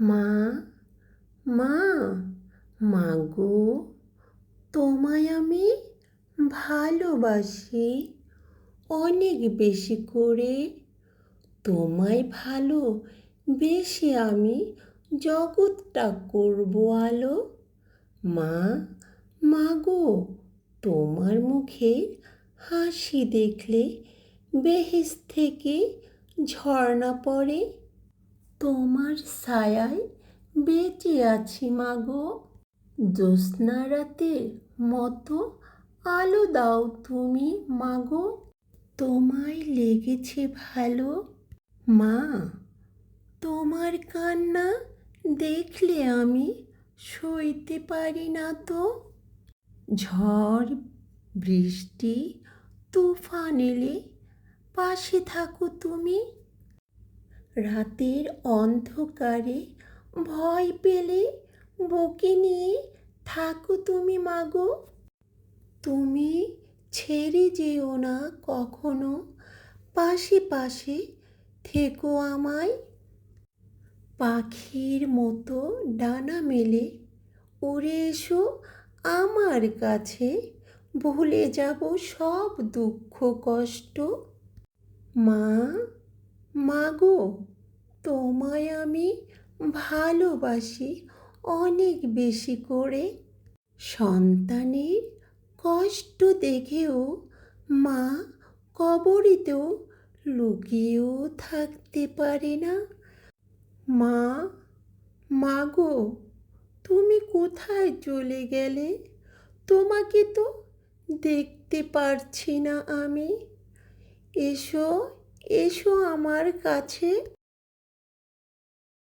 মা, মা, মাগো, তোমায় আমি ভালোবাসি অনেক বেশি করে। তোমায় ভালোবেসে আমি জগৎটা করবো আলো। মা, মাগো, তোমার মুখের হাসি দেখলে বেহেশত থেকে ঝর্ণা পড়ে। তোমার ছায়ায় বেঁচে আছি মাগো। জ্যোৎস্না রাতের মতো আলো দাও তুমি মাগো। তোমায় লেগেছে ভালো। মা, তোমার কান্না দেখলে আমি সইতে পারি না তো। ঝড় বৃষ্টি তুফান এলে পাশে থাকো তুমি। রাতের অন্ধকারে ভয় পেলে বুকে নিয়ে থাকো তুমি মাগো। তুমি ছেড়ে যেও না কখনো, পাশে পাশে থেকো আমায়। পাখির মতো ডানা মেলে উড়ে এসো আমার কাছে, ভুলে যাব সব দুঃখ কষ্ট। মা, মাগো, তোমায় আমি ভালোবাসি অনেক বেশি করে। সন্তানের কষ্ট দেখেও মা কবরেতেও লুকিয়েও থাকতে পারে না। মা, মাগো, তুমি কোথায় চলে গেলে? তোমাকে তো দেখতে পারছি না আমি। এসো, এসো আমার কাছে।